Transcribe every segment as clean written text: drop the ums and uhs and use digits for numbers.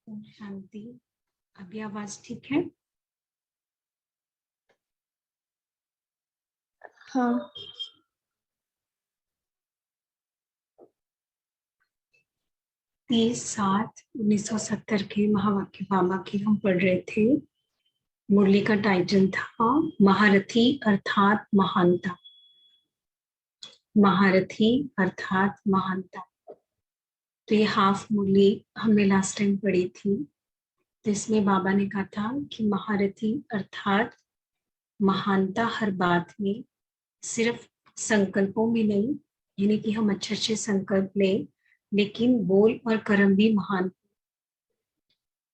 ओम शांति। अभी आवाज ठीक है? हाँ। 30/7/1970 के महावाक्य बाबा की हम पढ़ रहे थे। मुरली का टाइटल था महारथी अर्थात महानता। महारथी अर्थात महानता। तो ये हाफ मुरली हमने लास्ट टाइम पढ़ी थी। तो इसमें बाबा ने कहा था कि महारथी अर्थात महानता हर बात में, सिर्फ संकल्पों में नहीं, यानी कि हम अच्छे अच्छे संकल्प लें लेकिन बोल और कर्म भी महान।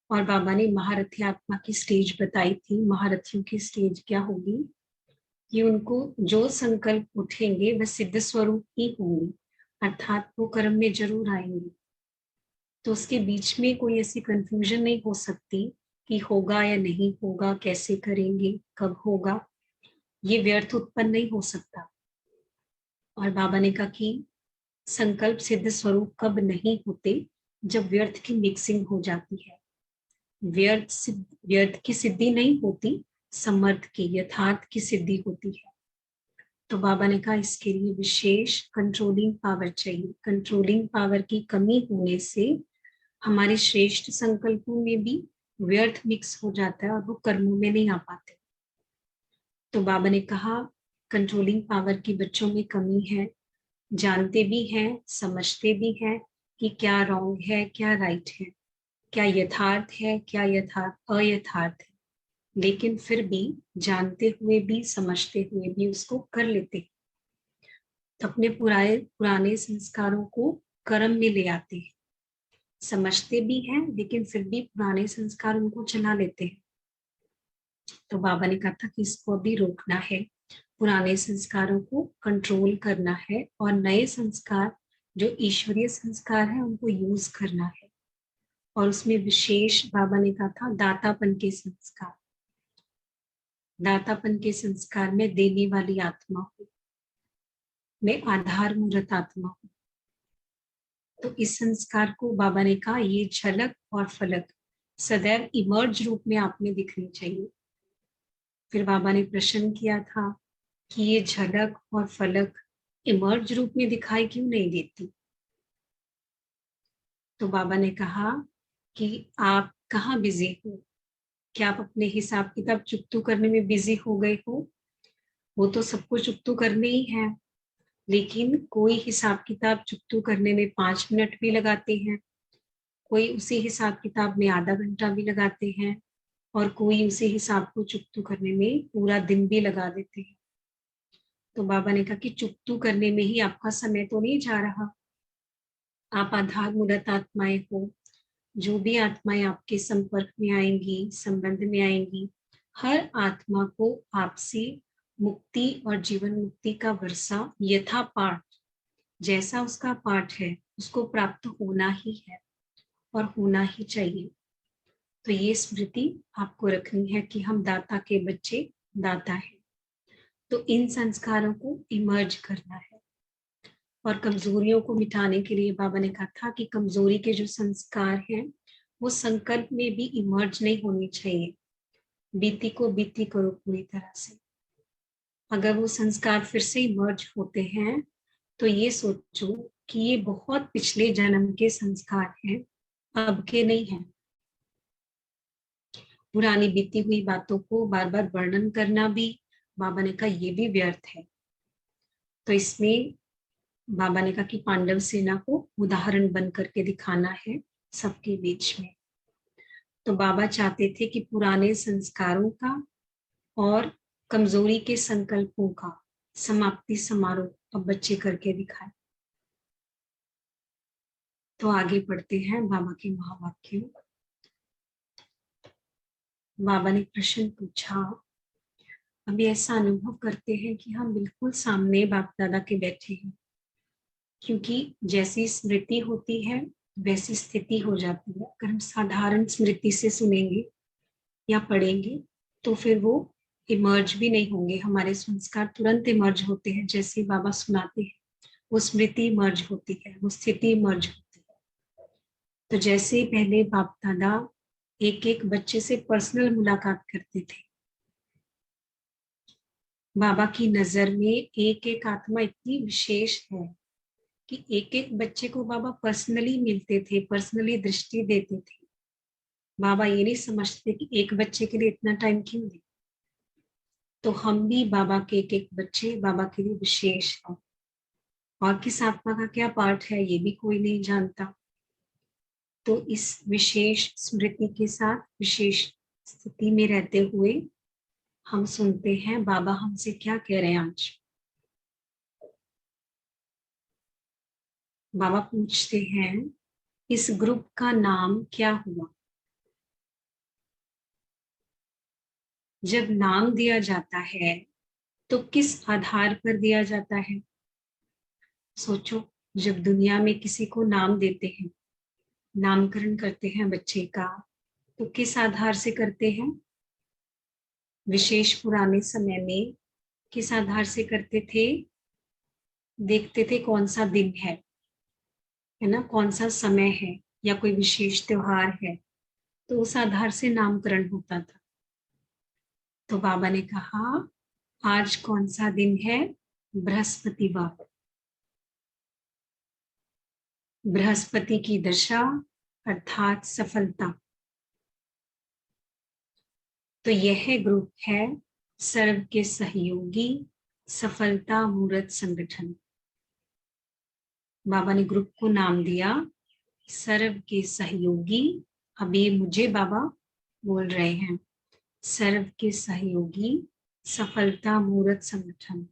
और बाबा ने महारथी आत्मा की स्टेज बताई थी। महारथियों की स्टेज क्या होगी कि उनको जो संकल्प उठेंगे वह सिद्ध स्वरूप ही होंगे, अर्थात वो कर्म में जरूर आएंगे। तो उसके बीच में कोई ऐसी कंफ्यूजन नहीं हो सकती कि होगा या नहीं होगा, कैसे करेंगे, कब होगा। ये व्यर्थ उत्पन्न नहीं हो सकता। और बाबा ने कहा कि संकल्प सिद्ध स्वरूप कब नहीं होते, जब व्यर्थ की मिक्सिंग हो जाती है। व्यर्थ की सिद्धि नहीं होती, समर्थ की, यथार्थ की सिद्धि होती है। तो बाबा ने कहा इसके लिए विशेष कंट्रोलिंग पावर चाहिए। कंट्रोलिंग पावर की कमी होने से हमारे श्रेष्ठ संकल्पों में भी व्यर्थ मिक्स हो जाता है और वो कर्मों में नहीं आ पाते। तो बाबा ने कहा कंट्रोलिंग पावर की बच्चों में कमी है। जानते भी हैं, समझते भी हैं कि क्या रॉन्ग है, क्या राइट है, क्या यथार्थ है, क्या यथार्थ अयथार्थ है, लेकिन फिर भी जानते हुए भी समझते हुए भी उसको कर लेते हैं। तो अपने पुराने संस्कारों को कर्म में ले आते हैं। समझते भी हैं लेकिन फिर भी पुराने संस्कार उनको चला लेते हैं। तो बाबा ने कहा था कि इसको अभी रोकना है, पुराने संस्कारों को कंट्रोल करना है और नए संस्कार जो ईश्वरीय संस्कार है उनको यूज करना है। और उसमें विशेष बाबा ने कहा था दातापन के संस्कार। दातापन के संस्कार में देने वाली आत्मा हो, में आधार मूर्त आत्मा हो। तो इस संस्कार को बाबा ने कहा ये झलक और फलक सदैव इमर्ज रूप में आप में दिखनी चाहिए। फिर बाबा ने प्रश्न किया था कि ये झलक और फलक इमर्ज रूप में दिखाई क्यों नहीं देती। तो बाबा ने कहा कि आप कहाँ बिजी हो, क्या आप अपने हिसाब किताब चुकतू करने में बिजी हो गए हो? वो तो सबको चुकतू करने ही है, लेकिन कोई हिसाब किताब चुकतू करने में 5 मिनट भी लगाते हैं, कोई उसी हिसाब किताब में आधा घंटा भी लगाते हैं और कोई उसी हिसाब को चुकतू करने में पूरा दिन भी लगा देते हैं। तो बाबा ने कहा कि चुकतू करने में ही आपका समय तो नहीं जा रहा। आप आधार मूलत आत्माएं हो। जो भी आत्माएं आपके संपर्क में आएंगी, संबंध में आएंगी, हर आत्मा को आपसे मुक्ति और जीवन मुक्ति का वर्षा यथा पाठ, जैसा उसका पाठ है उसको प्राप्त होना ही है और होना ही चाहिए। तो ये स्मृति आपको रखनी है कि हम दाता के बच्चे दाता हैं। तो इन संस्कारों को इमर्ज करना है। और कमजोरियों को मिटाने के लिए बाबा ने कहा था कि कमजोरी के जो संस्कार हैं वो संकल्प में भी इमर्ज नहीं होनी चाहिए। बीती को बीती करो पूरी तरह से। अगर वो संस्कार फिर से इमर्ज होते हैं तो ये सोचो कि ये बहुत पिछले जन्म के संस्कार हैं, अब के नहीं हैं। पुरानी बीती हुई बातों को बार बार वर्णन करना भी बाबा ने कहा ये भी व्यर्थ है। तो इसमें बाबा ने कहा कि पांडव सेना को उदाहरण बन करके दिखाना है सबके बीच में। तो बाबा चाहते थे कि पुराने संस्कारों का और कमजोरी के संकल्पों का समाप्ति समारोह अब बच्चे करके दिखाए। तो आगे पढ़ते हैं बाबा के महावाक्य। बाबा ने प्रश्न पूछा, अभी ऐसा अनुभव करते हैं कि हम बिल्कुल सामने बाप दादा के बैठे हैं, क्योंकि जैसी स्मृति होती है वैसी स्थिति हो जाती है। अगर हम साधारण स्मृति से सुनेंगे या पढ़ेंगे तो फिर वो इमर्ज भी नहीं होंगे। हमारे संस्कार तुरंत इमर्ज होते हैं, जैसे बाबा सुनाते हैं वो स्मृति इमर्ज होती है, वो स्थिति इमर्ज होती है। तो जैसे पहले बाप दादा एक एक बच्चे से पर्सनल मुलाकात करते थे, बाबा की नजर में एक एक आत्मा इतनी विशेष है कि एक एक बच्चे को बाबा पर्सनली मिलते थे, पर्सनली दृष्टि देते थे। बाबा ये नहीं समझते कि एक बच्चे के लिए इतना टाइम क्यों दे। तो हम भी बाबा के एक एक बच्चे बाबा के लिए विशेष हैं, और किस आत्मा का क्या पार्ट है ये भी कोई नहीं जानता। तो इस विशेष स्मृति के साथ विशेष स्थिति में रहते हुए हम सुनते हैं बाबा हमसे क्या कह रहे हैं आज। बाबा पूछते हैं, इस ग्रुप का नाम क्या हुआ? जब नाम दिया जाता है तो किस आधार पर दिया जाता है? सोचो, जब दुनिया में किसी को नाम देते हैं, नामकरण करते हैं बच्चे का, तो किस आधार से करते हैं? विशेष पुराने समय में किस आधार से करते थे? देखते थे कौन सा दिन है ना, कौन सा समय है, या कोई विशेष त्योहार है, तो उस आधार से नामकरण होता था। तो बाबा ने कहा, आज कौन सा दिन है? बृहस्पतिवार। बृहस्पति की दशा अर्थात सफलता। तो यह ग्रुप है सर्व के सहयोगी सफलता मूर्त संगठन। बाबा ने ग्रुप को नाम दिया सर्व के सहयोगी। अभी मुझे बाबा बोल रहे हैं, सर्व के सहयोगी सफलता मूर्त संगठन।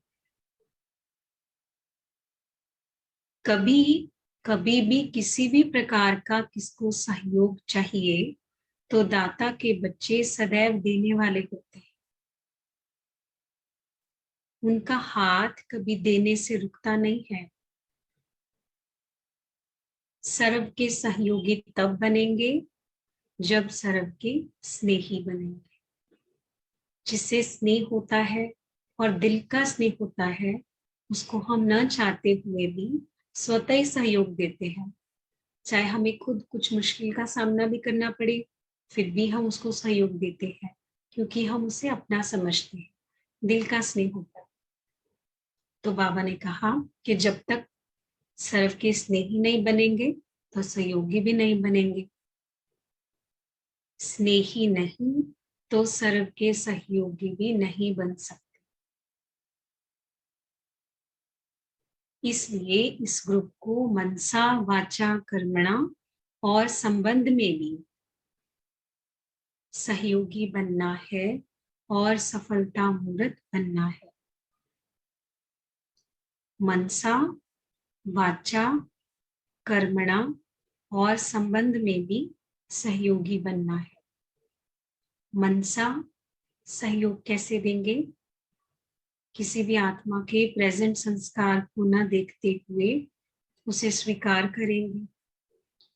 कभी कभी भी किसी भी प्रकार का किसको सहयोग चाहिए तो दाता के बच्चे सदैव देने वाले होते हैं। उनका हाथ कभी देने से रुकता नहीं है। सर्व के सहयोगी तब बनेंगे जब सर्व के स्नेही बनेंगे। जिससे स्नेह होता है और दिल का स्नेह होता है, उसको हम न चाहते हुए भी स्वतः ही सहयोग देते हैं। चाहे हमें खुद कुछ मुश्किल का सामना भी करना पड़े, फिर भी हम उसको सहयोग देते हैं, क्योंकि हम उसे अपना समझते हैं, दिल का स्नेह होता है। तो बाबा ने कहा कि जब तक सर्व के स्नेही नहीं बनेंगे तो सहयोगी भी नहीं बनेंगे। स्नेही नहीं तो सर्व के सहयोगी भी नहीं बन सकते। इसलिए इस ग्रुप को मनसा वाचा कर्मणा और संबंध में भी सहयोगी बनना है और सफलता मूर्त बनना है। मनसा वाचा कर्मणा और संबंध में भी सहयोगी बनना है। मनसा सहयोग कैसे देंगे? किसी भी आत्मा के प्रेजेंट संस्कार को न देखते हुए उसे स्वीकार करेंगे,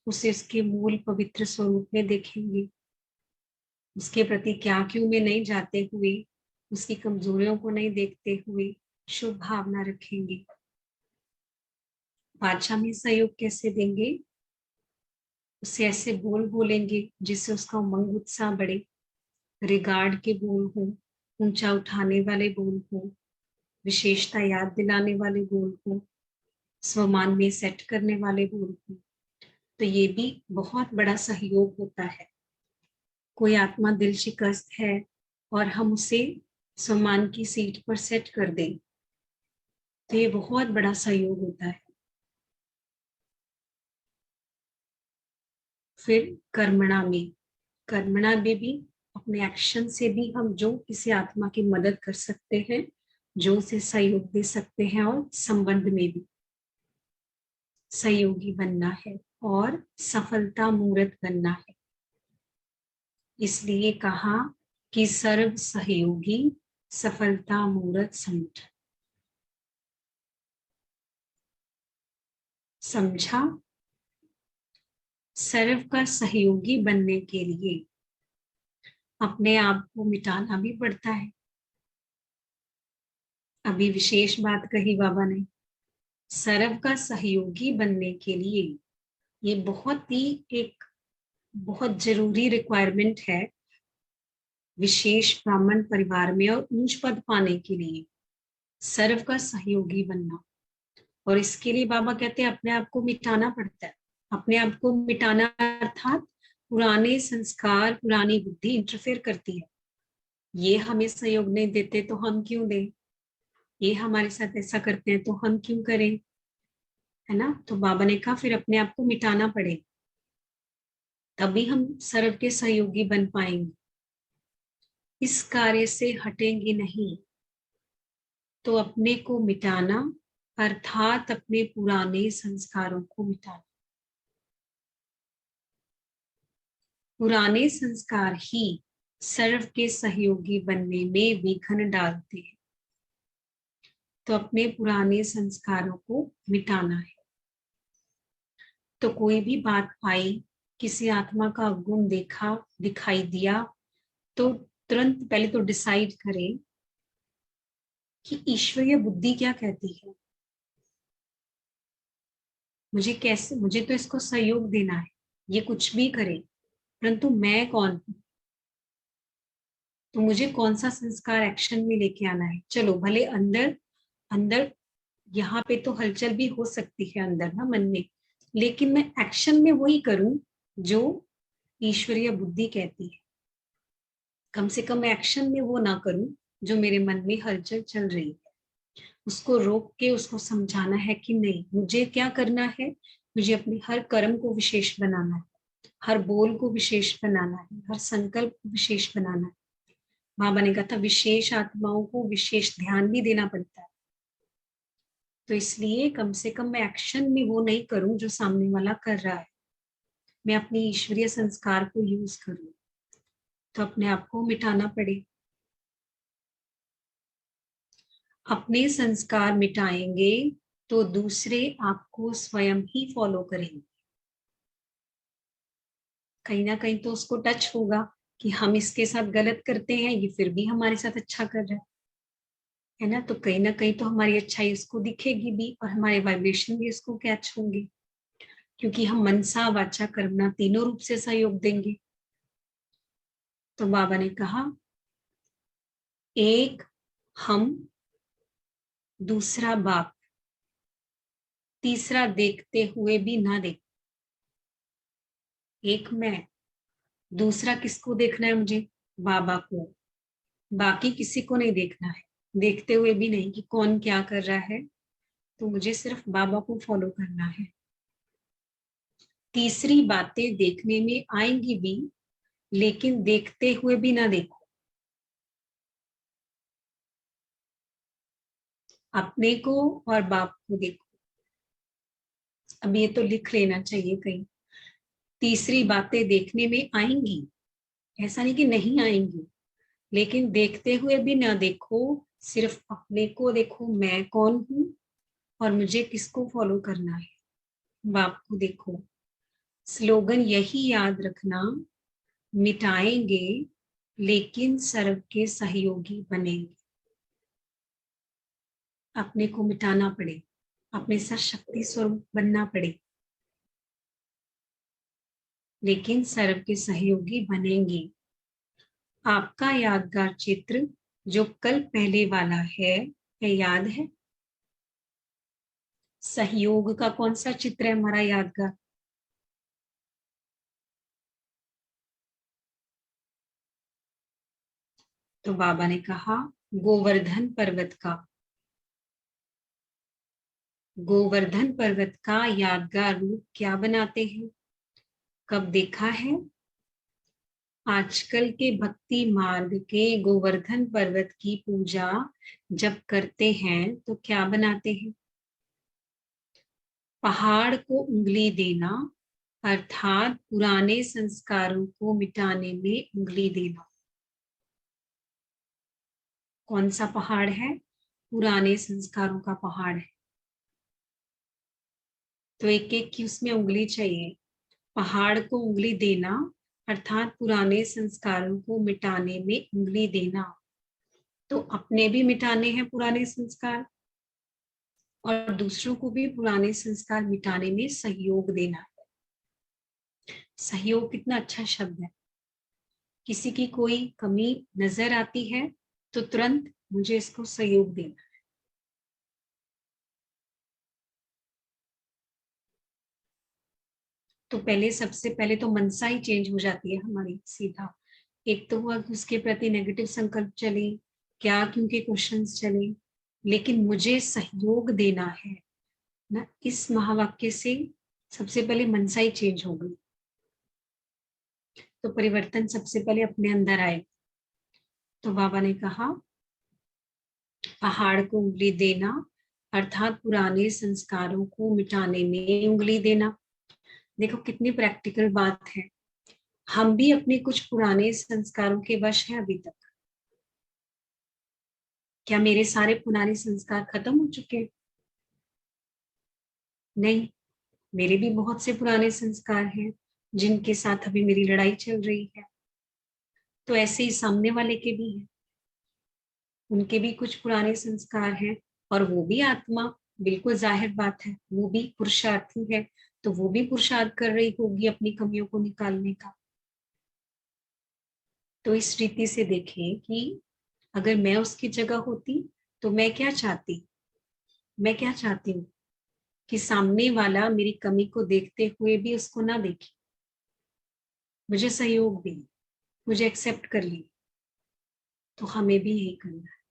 उसे उसके मूल पवित्र स्वरूप में देखेंगे, उसके प्रति क्या क्यों में नहीं जाते हुए, उसकी कमजोरियों को नहीं देखते हुए शुभ भावना रखेंगे। वाचा में सहयोग कैसे देंगे? उसे ऐसे बोल बोलेंगे जिससे उसका उमंग उत्साह बढ़े, रिगार्ड के बोल हो, ऊंचा उठाने वाले बोल हो, विशेषता याद दिलाने वाले बोल हो, स्वमान में सेट करने वाले बोल हो। तो ये भी बहुत बड़ा सहयोग होता है। कोई आत्मा दिल शिकस्त है और हम उसे स्वमान की सीट पर सेट कर दें, तो ये बहुत बड़ा सहयोग होता है। फिर कर्मणा में, कर्मणा में भी अपने एक्शन से भी हम जो किसी आत्मा की मदद कर सकते हैं, जो उसे सहयोग दे सकते हैं, और संबंध में भी सहयोगी बनना है और सफलता मूर्त बनना है। इसलिए कहा कि सर्व सहयोगी सफलता मूर्त संगठन। समझा? सर्व का सहयोगी बनने के लिए अपने आप को मिटाना भी पड़ता है। अभी विशेष बात कही बाबा ने, सर्व का सहयोगी बनने के लिए ये बहुत ही एक बहुत जरूरी रिक्वायरमेंट है विशेष ब्राह्मण परिवार में और ऊंच पद पाने के लिए, सर्व का सहयोगी बनना। और इसके लिए बाबा कहते हैं अपने आप को मिटाना पड़ता है। अपने आप को मिटाना अर्थात पुराने संस्कार, पुरानी बुद्धि इंटरफेयर करती है। ये हमें सहयोग नहीं देते तो हम क्यों दें, ये हमारे साथ ऐसा करते हैं तो हम क्यों करें, है ना। तो बाबा ने कहा फिर अपने आप को मिटाना पड़ेगा, तभी हम सर्व के सहयोगी बन पाएंगे। इस कार्य से हटेंगे नहीं तो अपने को मिटाना अर्थात अपने पुराने संस्कारों को मिटाना। पुराने संस्कार ही सर्व के सहयोगी बनने में विघ्न डालते हैं, तो अपने पुराने संस्कारों को मिटाना है। तो कोई भी बात आई, किसी आत्मा का गुण देखा, दिखाई दिया, तो तुरंत पहले तो डिसाइड करें कि ईश्वरीय बुद्धि क्या कहती है, मुझे कैसे, मुझे तो इसको सहयोग देना है, ये कुछ भी करे, परंतु मैं कौन हूं, तो मुझे कौन सा संस्कार एक्शन में लेके आना है। चलो भले अंदर अंदर यहाँ पे तो हलचल भी हो सकती है अंदर ना मन में, लेकिन मैं एक्शन में वही करूं जो ईश्वरीय बुद्धि कहती है। कम से कम एक्शन में वो ना करूं जो मेरे मन में हलचल चल रही है, उसको रोक के उसको समझाना है कि नहीं, मुझे क्या करना है, मुझे अपने हर कर्म को विशेष बनाना है, हर बोल को विशेष बनाना है, हर संकल्प को विशेष बनाना है। बाबा ने कहा था विशेष आत्माओं को विशेष ध्यान भी देना पड़ता है, तो इसलिए कम से कम मैं एक्शन में वो नहीं करूं जो सामने वाला कर रहा है, मैं अपनी ईश्वरीय संस्कार को यूज करूं। तो अपने आप को मिटाना पड़े। अपने संस्कार मिटाएंगे तो दूसरे आपको स्वयं ही फॉलो करेंगे। कहीं ना कहीं तो उसको टच होगा कि हम इसके साथ गलत करते हैं, ये फिर भी हमारे साथ अच्छा कर रहा है ना। तो कहीं ना कहीं तो हमारी अच्छाई उसको दिखेगी भी और हमारे वाइब्रेशन भी उसको कैच होंगे, क्योंकि हम मनसा वाचा कर्मणा तीनों रूप से सहयोग देंगे। तो बाबा ने कहा एक हम, दूसरा बाप, तीसरा देखते हुए भी ना देख। एक मैं, दूसरा किसको देखना है मुझे, बाबा को, बाकी किसी को नहीं देखना है, देखते हुए भी नहीं कि कौन क्या कर रहा है, तो मुझे सिर्फ बाबा को फॉलो करना है। तीसरी बातें देखने में आएंगी भी, लेकिन देखते हुए भी ना देखो, अपने को और बाप को देखो। अब ये तो लिख लेना चाहिए कहीं, तीसरी बातें देखने में आएंगी, ऐसा नहीं कि नहीं आएंगी, लेकिन देखते हुए भी ना देखो, सिर्फ अपने को देखो, मैं कौन हूं और मुझे किसको फॉलो करना है, बाप को देखो। स्लोगन यही याद रखना, मिटाएंगे लेकिन सर्व के सहयोगी बनेंगे। अपने को मिटाना पड़े, अपने साथ शक्ति स्वरूप बनना पड़े, लेकिन सर्व के सहयोगी बनेंगे। आपका यादगार चित्र जो कल पहले वाला है, क्या याद है? सहयोग का कौन सा चित्र है हमारा यादगार? तो बाबा ने कहा गोवर्धन पर्वत का। गोवर्धन पर्वत का यादगार रूप क्या बनाते हैं, कब देखा है? आजकल के भक्ति मार्ग के गोवर्धन पर्वत की पूजा जब करते हैं तो क्या बनाते हैं? पहाड़ को उंगली देना अर्थात पुराने संस्कारों को मिटाने में उंगली देना। कौन सा पहाड़ है? पुराने संस्कारों का पहाड़ है। तो एक एक की उसमें उंगली चाहिए। पहाड़ को उंगली देना अर्थात पुराने संस्कारों को मिटाने में उंगली देना, तो अपने भी मिटाने हैं पुराने संस्कार और दूसरों को भी पुराने संस्कार मिटाने में सहयोग देना है। सहयोग कितना अच्छा शब्द है। किसी की कोई कमी नजर आती है तो तुरंत मुझे इसको सहयोग देना। तो पहले, सबसे पहले तो मनसा ही चेंज हो जाती है हमारी सीधा। एक तो हुआ कि उसके प्रति नेगेटिव संकल्प चले, क्या क्योंकि क्वेश्चंस चले, लेकिन मुझे सहयोग देना है ना, इस महावाक्य से सबसे पहले मनसा ही चेंज हो गई। तो परिवर्तन सबसे पहले अपने अंदर आए। तो बाबा ने कहा पहाड़ को उंगली देना अर्थात पुराने संस्कारों को मिटाने में उंगली देना। देखो कितनी प्रैक्टिकल बात है। हम भी अपने कुछ पुराने संस्कारों के वश हैं अभी तक। क्या मेरे सारे पुराने संस्कार खत्म हो चुके हैं? नहीं, मेरे भी बहुत से पुराने संस्कार हैं जिनके साथ अभी मेरी लड़ाई चल रही है। तो ऐसे ही सामने वाले के भी हैं, उनके भी कुछ पुराने संस्कार हैं, और वो भी आत्मा, बिल्कुल जाहिर बात है, वो भी पुरुषार्थी है, तो वो भी पुरुषार्थ कर रही होगी अपनी कमियों को निकालने का। तो इस रीति से देखें कि अगर मैं उसकी जगह होती तो मैं क्या चाहती, मैं क्या चाहती हूँ कि सामने वाला मेरी कमी को देखते हुए भी उसको ना देखे, मुझे सहयोग दे, मुझे एक्सेप्ट कर ले। तो हमें भी यही करना है।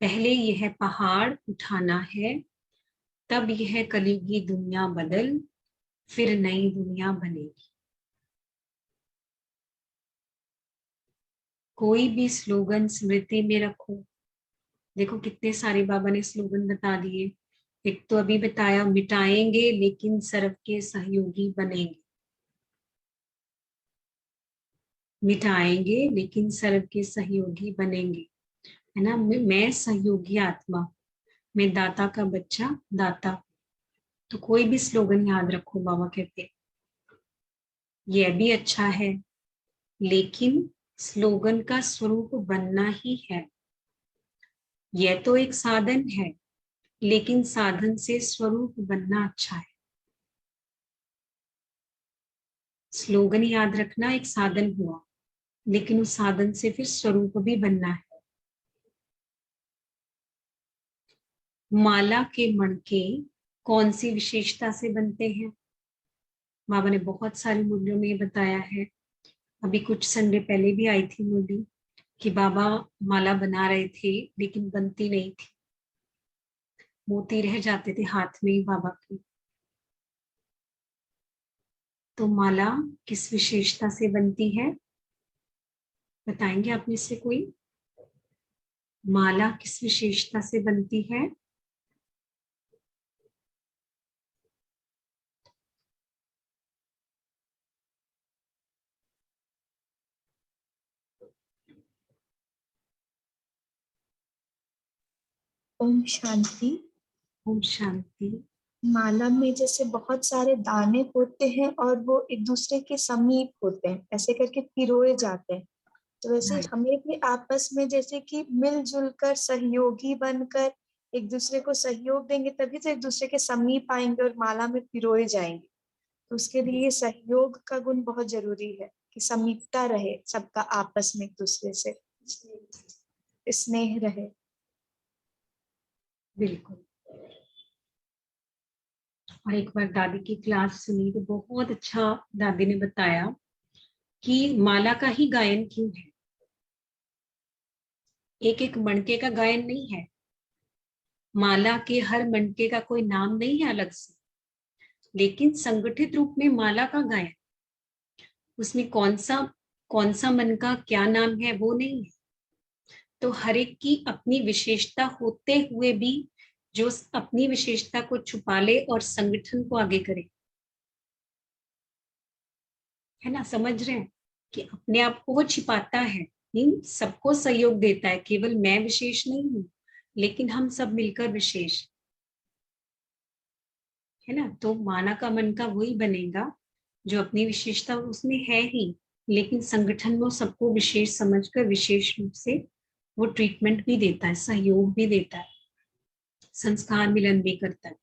पहले यह पहाड़ उठाना है, तब यह कलयुगी दुनिया बदल, फिर नई दुनिया बनेगी। कोई भी स्लोगन स्मृति में रखो। देखो कितने सारे बाबा ने स्लोगन बता दिए। एक तो अभी बताया, मिटाएंगे लेकिन सर्व के सहयोगी बनेंगे। मिटाएंगे लेकिन सर्व के सहयोगी बनेंगे, है ना। मैं सहयोगी आत्मा, मैं दाता का बच्चा, दाता। तो कोई भी स्लोगन याद रखो, बाबा कहते यह भी अच्छा है, लेकिन स्लोगन का स्वरूप बनना ही है। यह तो एक साधन है, लेकिन साधन से स्वरूप बनना अच्छा है। स्लोगन याद रखना एक साधन हुआ, लेकिन उस साधन से फिर स्वरूप भी बनना है। माला के मणके कौन सी विशेषता से बनते हैं? बाबा ने बहुत सारी मुरलियों में ये बताया है। अभी कुछ संडे पहले भी आई थी मुरली कि बाबा माला बना रहे थे लेकिन बनती नहीं थी, मोती रह जाते थे हाथ में ही बाबा के। तो माला किस विशेषता से बनती है, बताएंगे आप में से कोई? माला किस विशेषता से बनती है? ओम शांति। ओम शांति। माला में जैसे बहुत सारे दाने होते हैं और वो एक दूसरे के समीप होते हैं, ऐसे करके पिरोए जाते हैं। तो वैसे हमें भी आपस में जैसे कि मिलजुल कर सहयोगी बनकर एक दूसरे को सहयोग देंगे, तभी तो एक दूसरे के समीप आएंगे और माला में पिरोए जाएंगे। तो उसके लिए सहयोग का गुण बहुत जरूरी है कि समीपता रहे सबका आपस में, एक दूसरे से स्नेह रहे। बिल्कुल। और एक बार दादी की क्लास सुनी तो बहुत अच्छा दादी ने बताया कि माला का ही गायन क्यों है। एक एक मणके का गायन नहीं है, माला के हर मणके का कोई नाम नहीं है अलग से, लेकिन संगठित रूप में माला का गायन। उसमें कौन सा मन का क्या नाम है वो नहीं है। तो हर एक की अपनी विशेषता होते हुए भी जो अपनी विशेषता को छुपा ले और संगठन को आगे करे, है ना, समझ रहे हैं कि अपने आप को वो छिपाता है, नहीं सबको सहयोग देता है। केवल मैं विशेष नहीं हूं, लेकिन हम सब मिलकर विशेष, है ना। तो माना का मन का वही बनेगा जो अपनी विशेषता उसमें है ही, लेकिन संगठन में सबको विशेष समझकर विशेष रूप से वो ट्रीटमेंट भी देता है, सहयोग भी देता है, संस्कार मिलन भी करता है।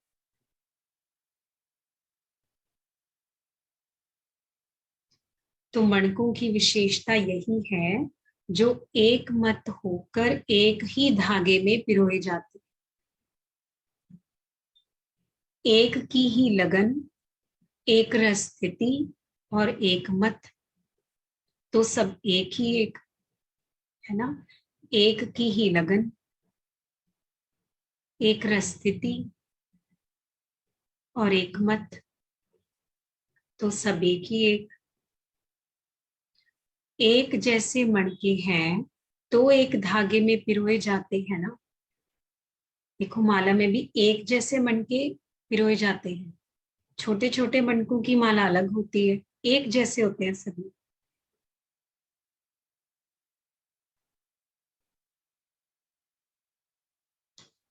तो मणकों की विशेषता यही है जो एक मत होकर एक ही धागे में पिरोए जाते, एक की ही लगन, एक रस स्थिति और एक मत, तो सब एक ही एक है ना। एक की ही लगन, एक रस स्थिति और एक मत, तो सब एक ही एक। एक जैसे मणके हैं तो एक धागे में पिरोए जाते हैं ना। देखो माला में भी एक जैसे मणके पिरोए जाते हैं, छोटे छोटे मणकों की माला अलग होती है, एक जैसे होते हैं सभी।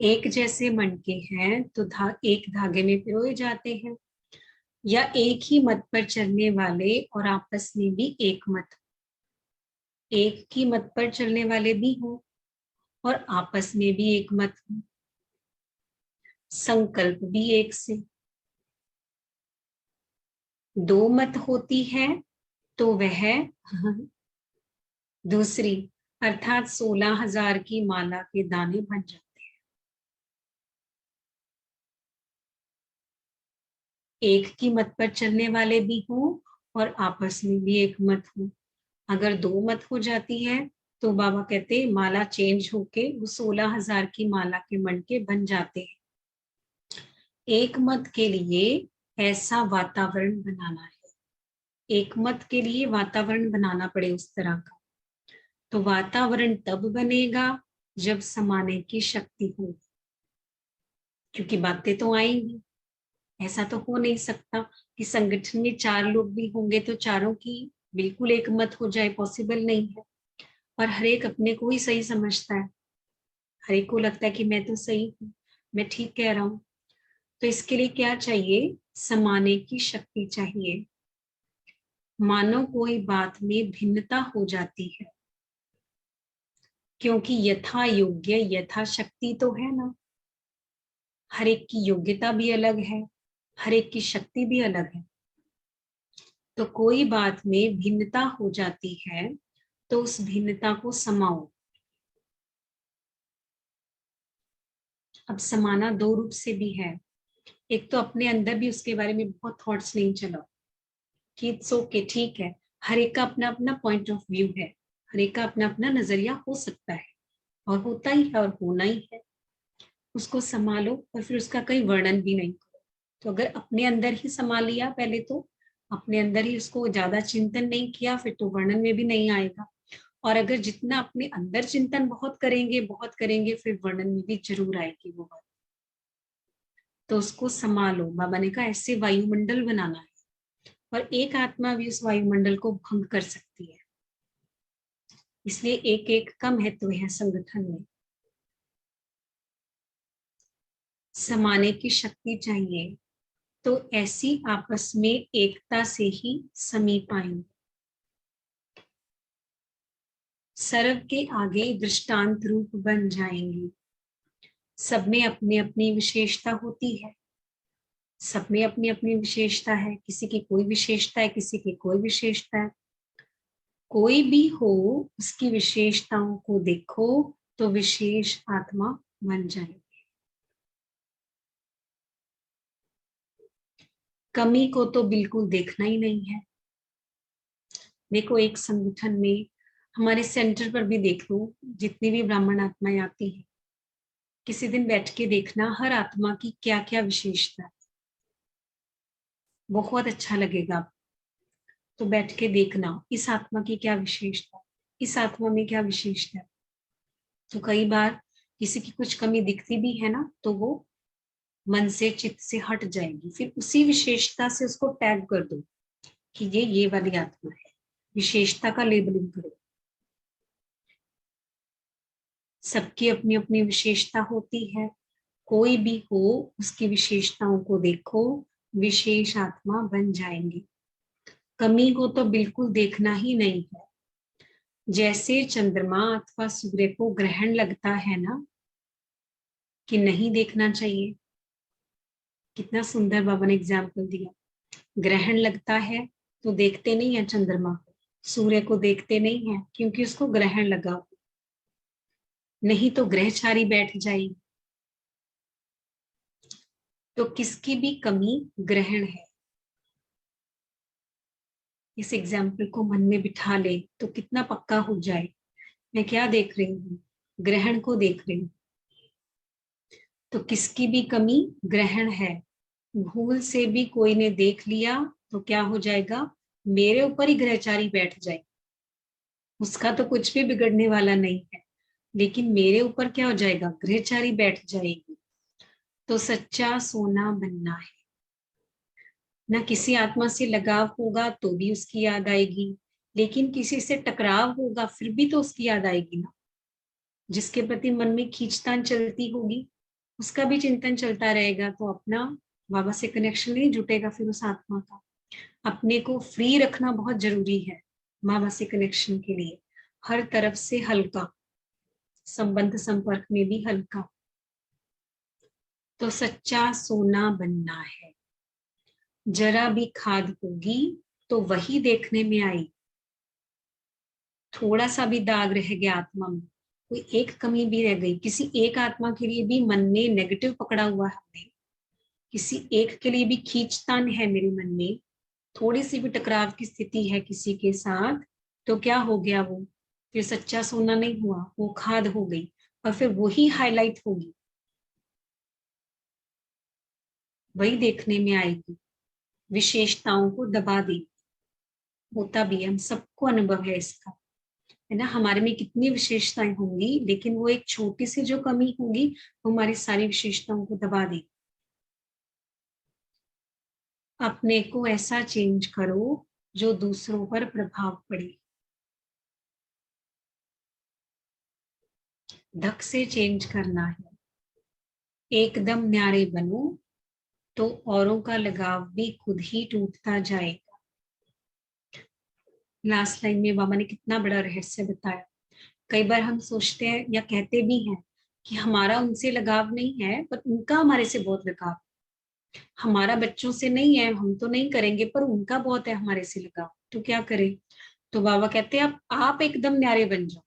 एक जैसे मणके हैं तो एक धागे में पिरोए जाते हैं, या एक ही मत पर चलने वाले और आपस में भी एक मत, एक ही मत पर चलने वाले भी हों और आपस में भी एक मत हो, संकल्प भी एक से। दो मत होती है तो वह दूसरी, अर्थात 16,000 की माला के दाने बन जाते हैं। एक की मत पर चलने वाले भी हों और आपस में भी एक मत हो। अगर दो मत हो जाती है तो बाबा कहते हैं माला चेंज होके वो 16,000 की माला के मणके बन जाते हैं। एक मत के लिए ऐसा वातावरण बनाना है, एक मत के लिए वातावरण बनाना पड़े उस तरह का, तो वातावरण तब बनेगा जब समाने की शक्ति हो, क्योंकि बातें तो आएंगी। ऐसा तो हो नहीं सकता कि संगठन में 4 लोग भी होंगे तो चारों की बिल्कुल एक मत हो जाए, पॉसिबल नहीं है। और हर एक अपने को ही सही समझता है, हर एक को लगता है कि मैं तो सही हूँ, मैं ठीक कह रहा हूँ। तो इसके लिए क्या चाहिए? समाने की शक्ति चाहिए। मानो कोई बात में भिन्नता हो जाती है, क्योंकि यथा योग्य यथा शक्ति तो है ना, हर एक की योग्यता भी अलग है, हर एक की शक्ति भी अलग है। तो कोई बात में भिन्नता हो जाती है तो उस भिन्नता को समाओ। अब समाना दो रूप से भी है, एक तो अपने अंदर भी उसके बारे में बहुत थॉट्स नहीं चलाओ कि इट्स ओके, ठीक है, हर एक का अपना अपना पॉइंट ऑफ व्यू है, हर एक का अपना अपना नजरिया हो सकता है और होता ही है और होना ही है। उसको संभालो और फिर उसका कहीं वर्णन भी नहीं करो। तो अगर अपने अंदर ही संभाल लिया पहले, तो अपने अंदर ही उसको ज्यादा चिंतन नहीं किया, फिर तो वर्णन में भी नहीं आएगा। और अगर जितना अपने अंदर चिंतन बहुत करेंगे फिर वर्णन में भी जरूर आएगी वो बात। तो उसको संभालो। बाबा ने कहा ऐसे वायुमंडल बनाना है, और एक आत्मा भी उस वायुमंडल को भंग कर सकती है। इसलिए एक एक का महत्व है संगठन में। समाने की शक्ति चाहिए, तो ऐसी आपस में एकता से ही समीप आएंगे। सर्व के आगे दृष्टांत रूप बन जाएंगे। सब में अपनी अपनी विशेषता होती है, सब में अपनी अपनी विशेषता है, किसी की कोई विशेषता है, किसी की कोई विशेषता है। कोई भी हो उसकी विशेषताओं को देखो तो विशेष आत्मा बन जाए। कमी को तो बिल्कुल देखना ही नहीं है। देखो एक संगठन में, हमारे सेंटर पर भी देख लो, जितनी भी ब्राह्मण आत्माएं आती हैं, किसी दिन बैठ के देखना हर आत्मा की क्या क्या विशेषता है, बहुत अच्छा लगेगा। तो बैठ के देखना इस आत्मा की क्या विशेषता, इस आत्मा में क्या विशेषता है। तो कई बार किसी की कुछ कमी दिखती भी है ना, तो वो मन से चित्त से हट जाएगी, फिर उसी विशेषता से उसको टैग कर दो कि ये वाली आत्मा है, विशेषता का लेबलिंग करो। सबकी अपनी अपनी विशेषता होती है, कोई भी हो उसकी विशेषताओं को देखो, विशेष आत्मा बन जाएंगे। कमी को तो बिल्कुल देखना ही नहीं है। जैसे चंद्रमा अथवा सूर्य को ग्रहण लगता है ना कि नहीं देखना चाहिए, कितना सुंदर बाबा ने एग्जाम्पल दिया। ग्रहण लगता है तो देखते नहीं है चंद्रमा को, सूर्य को देखते नहीं है क्योंकि उसको ग्रहण लगा, नहीं तो ग्रहचारी बैठ जाएगी। तो किसकी भी कमी ग्रहण है। इस एग्जाम्पल को मन में बिठा ले तो कितना पक्का हो जाए। मैं क्या देख रही हूँ? ग्रहण को देख रही हूँ। तो किसकी भी कमी ग्रहण है। भूल से भी कोई ने देख लिया तो क्या हो जाएगा? मेरे ऊपर ही ग्रहचारी बैठ जाए। उसका तो कुछ भी बिगड़ने वाला नहीं है, लेकिन मेरे ऊपर क्या हो जाएगा? ग्रहचारी बैठ जाएगी। तो सच्चा सोना बनना है ना। किसी आत्मा से लगाव होगा तो भी उसकी याद आएगी, लेकिन किसी से टकराव होगा फिर भी तो उसकी याद आएगी ना। जिसके प्रति मन में खींचतान चलती होगी उसका भी चिंतन चलता रहेगा, तो अपना बाबा से कनेक्शन नहीं जुटेगा फिर उस आत्मा का। अपने को फ्री रखना बहुत जरूरी है बाबा से कनेक्शन के लिए। हर तरफ से हल्का, संबंध संपर्क में भी हल्का। तो सच्चा सोना बनना है। जरा भी खाद होगी तो वही देखने में आई। थोड़ा सा भी दाग रह गया आत्मा में, कोई एक कमी भी रह गई, किसी एक आत्मा के लिए भी मन में नेगेटिव पकड़ा हुआ है हमने, किसी एक के लिए भी खींचतान है मेरे मन में, थोड़ी सी भी टकराव की स्थिति है किसी के साथ, तो क्या हो गया? वो फिर सच्चा सोना नहीं हुआ, वो खाद हो गई। और फिर वही हाईलाइट होगी, वही देखने में आएगी, विशेषताओं को दबा देगी। होता भी है, हम सबको अनुभव है इसका, है ना। हमारे में कितनी विशेषताएं होंगी, लेकिन वो एक छोटी सी जो कमी होगी वो हमारी सारी विशेषताओं को दबा देगी। अपने को ऐसा चेंज करो जो दूसरों पर प्रभाव पड़े। धक से चेंज करना है। एकदम न्यारे बनो तो औरों का लगाव भी खुद ही टूटता जाएगा। लास्ट लाइन में बाबा ने कितना बड़ा रहस्य बताया। कई बार हम सोचते हैं या कहते भी हैं कि हमारा उनसे लगाव नहीं है, पर उनका हमारे से बहुत लगाव। हमारा बच्चों से नहीं है, हम तो नहीं करेंगे, पर उनका बहुत है हमारे से लगाव, तो क्या करें? तो बाबा कहते हैं आप एकदम न्यारे बन जाओ।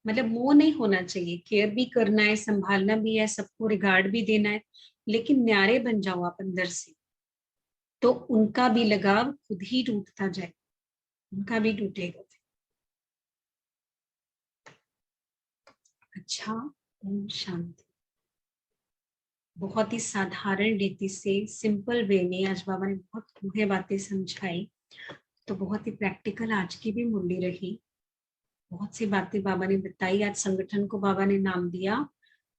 मतलब मोह नहीं होना चाहिए, केयर भी करना है, संभालना भी है, सबको रिगार्ड भी देना है, लेकिन न्यारे बन जाओ आप अंदर से, तो उनका भी लगाव खुद ही टूटता जाए, उनका भी टूटेगा। अच्छा, ओम शांति। बहुत ही साधारण रीति से, सिंपल वे में आज बाबा ने बहुत गूढ़े बातें समझाई, तो बहुत ही प्रैक्टिकल आज की भी मुरली रही। बहुत सी बातें बाबा ने बताई। आज संगठन को बाबा ने नाम दिया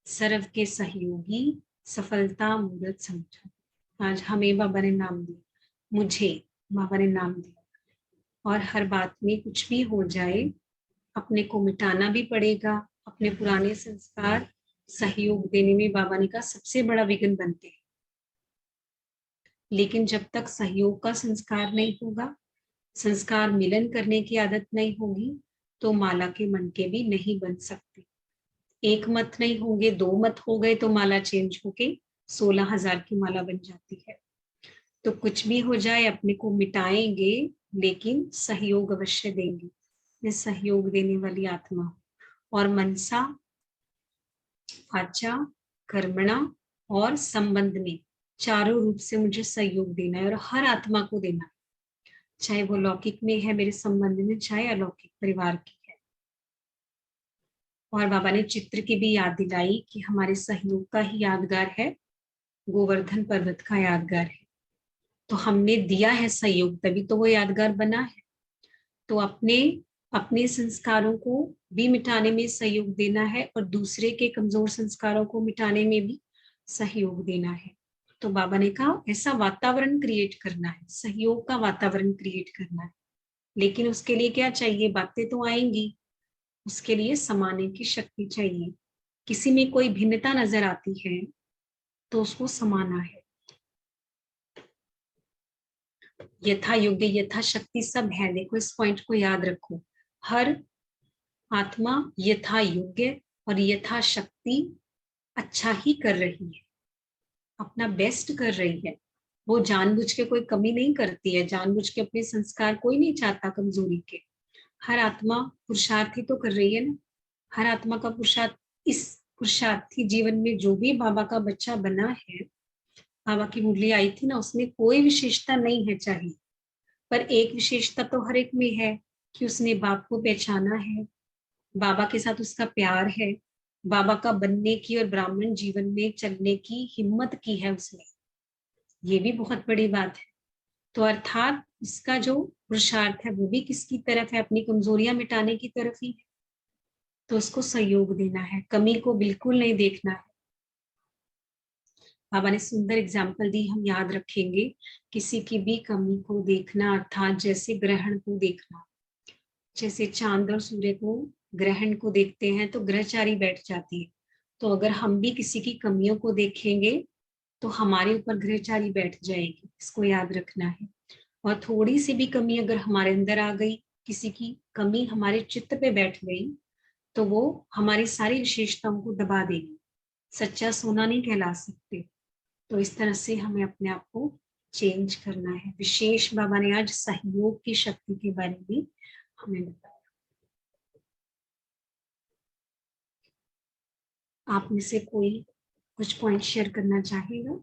सर्व के सहयोगी सफलता मूर्त संगठन। आज हमें बाबा ने नाम दिया, मुझे बाबा ने नाम दिया। और हर बात में कुछ भी हो जाए, अपने को मिटाना भी पड़ेगा। अपने पुराने संस्कार सहयोग देने में बाबा ने कहा सबसे बड़ा विघ्न बनते हैं, लेकिन जब तक सहयोग का संस्कार नहीं होगा, संस्कार मिलन करने की आदत नहीं होगी, तो माला के मन के भी नहीं बन सकते। एक मत नहीं होंगे, दो मत हो गए तो माला चेंज होके 16,000 की माला बन जाती है। तो कुछ भी हो जाए अपने को मिटाएंगे, लेकिन सहयोग अवश्य देंगे। मैं सहयोग देने वाली आत्मा हूं। और मनसा वाचा कर्मणा और संबंध में चारों रूप से मुझे सहयोग देना है, और हर आत्मा को देना है, चाहे वो लौकिक में है मेरे संबंध में, चाहे अलौकिक परिवार की है। और बाबा ने चित्र की भी याद दिलाई कि हमारे सहयोग का ही यादगार है, गोवर्धन पर्वत का यादगार है। तो हमने दिया है सहयोग, तभी तो वो यादगार बना है। तो अपने अपने संस्कारों को भी मिटाने में सहयोग देना है, और दूसरे के कमजोर संस्कारों को मिटाने में भी सहयोग देना है। तो बाबा ने कहा ऐसा वातावरण क्रिएट करना है, सहयोग का वातावरण क्रिएट करना है। लेकिन उसके लिए क्या चाहिए? बातें तो आएंगी, उसके लिए समाने की शक्ति चाहिए। किसी में कोई भिन्नता नजर आती है तो उसको समाना है। यथा योग्य यथा शक्ति सब है, देखो इस पॉइंट को याद रखो। हर आत्मा यथा योग्य और यथा शक्ति अच्छा ही कर रही है, अपना बेस्ट कर रही है। वो जानबूझ के कोई कमी नहीं करती है, जानबूझ के अपने संस्कार कोई नहीं चाहता कमजोरी के। हर आत्मा पुरुषार्थ ही तो कर रही है ना। हर आत्मा का पुरुषार्थ, इस पुरुषार्थी जीवन में जो भी बाबा का बच्चा बना है, बाबा की मुरली आई थी ना, उसमें कोई विशेषता नहीं है चाहिए, पर एक विशेषता तो हर एक में है कि उसने बाप को पहचाना है, बाबा के साथ उसका प्यार है, बाबा का बनने की और ब्राह्मण जीवन में चलने की हिम्मत की है उसने। ये भी बहुत बड़ी बात है। तो अर्थात इसका जो पुरुषार्थ है वो भी किसकी तरफ है? अपनी कमजोरियां मिटाने की तरफ ही है। तो उसको सहयोग देना है, कमी को बिल्कुल नहीं देखना है। बाबा ने सुंदर एग्जाम्पल दी, हम याद रखेंगे। किसी की भी कमी को देखना अर्थात जैसे ग्रहण को देखना, जैसे चांद और सूर्य को ग्रहण को देखते हैं तो ग्रहचारी बैठ जाती है। तो अगर हम भी किसी की कमियों को देखेंगे तो हमारे ऊपर ग्रहचारी बैठ जाएगी, इसको याद रखना है। और थोड़ी सी भी कमी अगर हमारे अंदर आ गई, किसी की कमी हमारे चित्त पे बैठ गई, तो वो हमारी सारी विशेषताओं को दबा देगी, सच्चा सोना नहीं कहला सकते। तो इस तरह से हमें अपने आप को चेंज करना है। विशेष बाबा ने आज सहयोग की शक्ति के बारे में हमें बताया। आप में से कोई कुछ पॉइंट शेयर करना चाहेगा?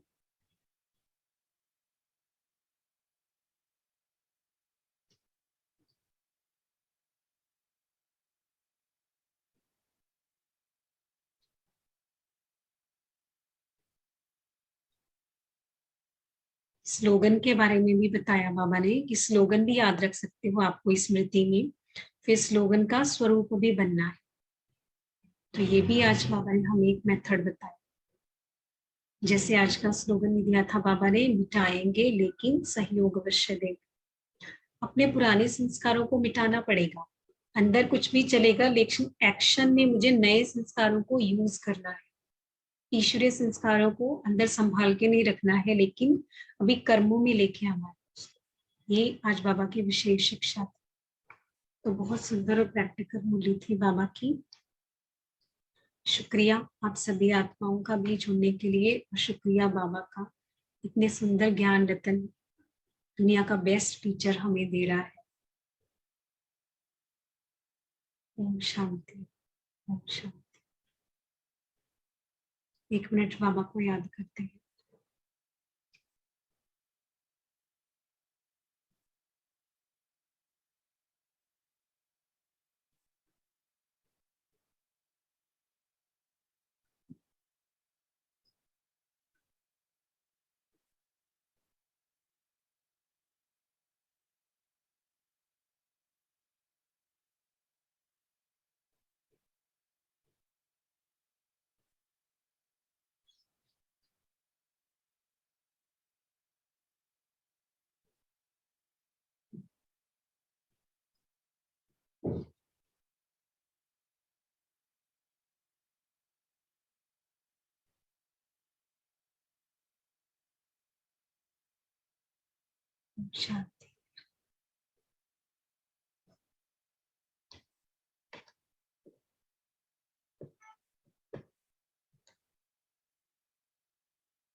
स्लोगन के बारे में भी बताया बाबा ने कि स्लोगन भी याद रख सकते हो आपको स्मृति में, फिर स्लोगन का स्वरूप भी बनना है। तो ये भी आज बाबा ने हमें एक मेथड बताया। जैसे आज का स्लोगन दिया था बाबा ने, मिटाएंगे लेकिन सहयोग अवश्य देंगे। अपने पुराने संस्कारों को मिटाना पड़ेगा। अंदर कुछ भी चलेगा लेकिन एक्शन में मुझे नए संस्कारों को यूज करना है। ईश्वरीय संस्कारों को अंदर संभाल के नहीं रखना है, लेकिन अभी कर्मों में लेके आना है। ये आज बाबा की विशेष शिक्षा थी। तो बहुत सुंदर और प्रैक्टिकल मूल्य थी बाबा की। शुक्रिया आप सभी आत्माओं का भी जुड़ने के लिए, और शुक्रिया बाबा का, इतने सुंदर ज्ञान रतन, दुनिया का बेस्ट टीचर हमें दे रहा है। ओम शांति, ओम शांति। 1 मिनट बाबा को याद करते हैं। ओम शांति।